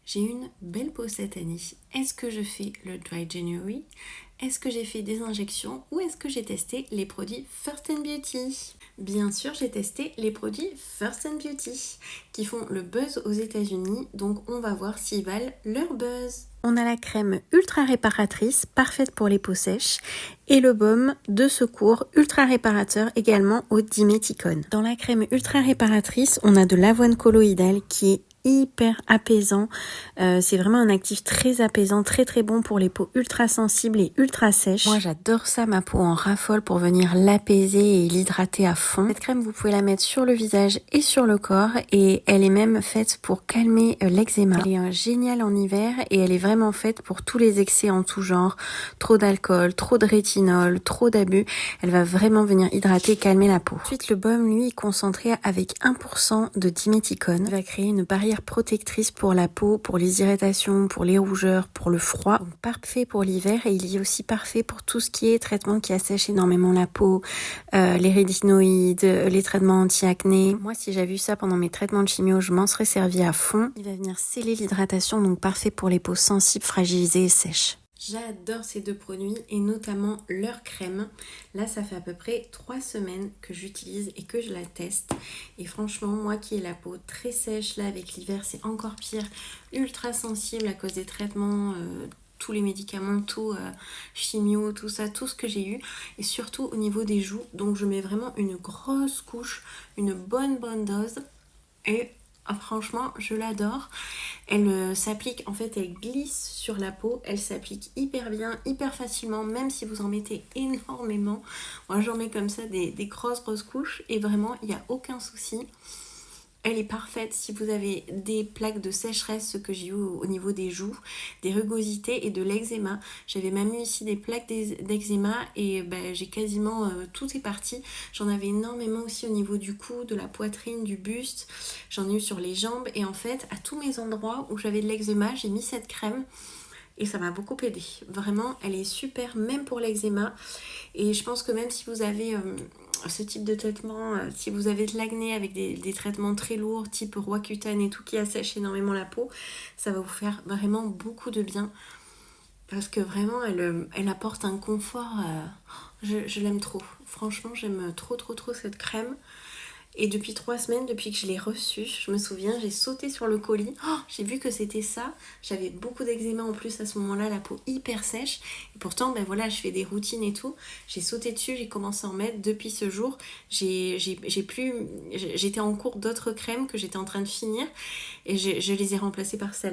J'ai une belle peau cette année. Est-ce que je fais le Dry January? Est-ce que j'ai fait des injections? Ou est-ce que j'ai testé les produits First Beauty? Bien sûr, j'ai testé les produits First Beauty qui font le buzz aux États-Unis, donc on va voir s'ils valent leur buzz. On a la crème ultra réparatrice, parfaite pour les peaux sèches, et le baume de secours ultra réparateur également au diméthicone. Dans la crème ultra réparatrice, on a de l'avoine colloïdale qui est hyper apaisant. C'est vraiment un actif très apaisant, très très bon pour les peaux ultra sensibles et ultra sèches. Moi j'adore ça, ma peau en raffole pour venir l'apaiser et l'hydrater à fond. Cette crème, vous pouvez la mettre sur le visage et sur le corps et elle est même faite pour calmer l'eczéma. Elle est géniale en hiver et elle est vraiment faite pour tous les excès en tout genre. Trop d'alcool, trop de rétinol, trop d'abus. Elle va vraiment venir hydrater et calmer la peau. Ensuite, le baume, lui, est concentré avec 1% de diméthicone. Il va créer une barrière protectrice pour la peau, pour les irritations, pour les rougeurs, pour le froid. Donc parfait pour l'hiver et il est aussi parfait pour tout ce qui est traitement qui assèche énormément la peau, les rétinoïdes, les traitements anti-acné. Moi, si j'avais eu ça pendant mes traitements de chimio, je m'en serais servi à fond. Il va venir sceller l'hydratation, donc parfait pour les peaux sensibles, fragilisées et sèches. J'adore ces deux produits et notamment leur crème. Là, ça fait à peu près 3 semaines que j'utilise et que je la teste. Et franchement, moi qui ai la peau très sèche, là avec l'hiver, c'est encore pire. Ultra sensible à cause des traitements, tous les médicaments, tout chimio, tout ça, tout ce que j'ai eu. Et surtout au niveau des joues. Donc je mets vraiment une grosse couche, une bonne dose. Et franchement, je l'adore. Elle s'applique, en fait, elle glisse sur la peau. Elle s'applique hyper bien, hyper facilement, même si vous en mettez énormément. Moi, j'en mets comme ça des grosses couches et vraiment, il n'y a aucun souci. Elle est parfaite si vous avez des plaques de sécheresse, ce que j'ai eu au niveau des joues, des rugosités et de l'eczéma. J'avais même eu ici des plaques d'eczéma et j'ai quasiment tout est parti. J'en avais énormément aussi au niveau du cou, de la poitrine, du buste. J'en ai eu sur les jambes et en fait à tous mes endroits où j'avais de l'eczéma, j'ai mis cette crème. Et ça m'a beaucoup aidé. Vraiment, elle est super, même pour l'eczéma. Et je pense que même si vous avez ce type de traitement, si vous avez de l'acné avec des traitements très lourds, type Roaccutane et tout, qui assèche énormément la peau, ça va vous faire vraiment beaucoup de bien. Parce que vraiment, elle apporte un confort. Je l'aime trop. Franchement, j'aime trop cette crème. Et depuis 3 semaines, depuis que je l'ai reçue, je me souviens, j'ai sauté sur le colis. Oh, j'ai vu que c'était ça. J'avais beaucoup d'eczéma en plus à ce moment-là, la peau hyper sèche. Et pourtant, voilà, je fais des routines et tout. J'ai sauté dessus, j'ai commencé à en mettre. Depuis ce jour, j'étais en cours d'autres crèmes que j'étais en train de finir. Et je les ai remplacées par celle-là.